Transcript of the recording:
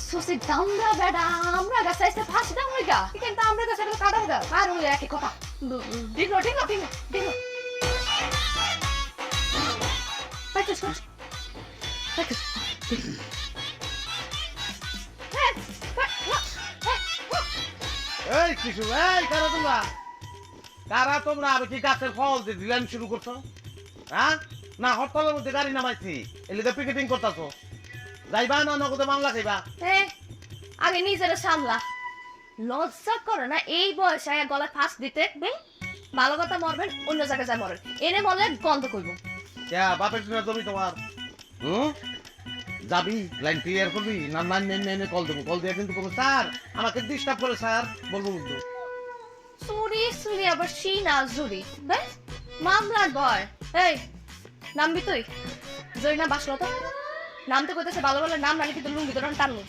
Susi দামরা বেডা আমরা গাছে এসে ফাঁসি দাম হইগা কিন্তু আমরা গাছে কাটা হইগা আর হই একই কথা দিলো দিলো দিলো দিলো পাইতে শুন পাইতে এই কিছু এই কারা তোমরা আমি কি গাছের ফল দিয়ে ডিলাইন শুরু করছো হ্যাঁ না হরতালের মধ্যে গাড়ি নামাইছি এলিতে পিকেটিং করতেছো যাইবা না নগদে মামলা খাইবা আগে নিজের সামলা লজ্জা করে না এই বয়সে গলায় ফাঁস দিতে ভালো কথা মরবেন অন্য জায়গায় যায় মরবেন এনে বলে গন্ধ করবো বাপের জমি তোমার যাবি লাইন ক্লিয়ার করবি না না কল দেবো কল দিয়ে কিন্তু স্যার আমাকে ডিস্টার্ব করে স্যার বলবো কিন্তু চুরি চুরি আবার সিনা জুরি মামলার ভয় এই নামবি তুই জয় না বাসলো তো নাম তো কইতেছে ভালো ভালো নাম নালি কিন্তু লুঙ্গি তোর টানলো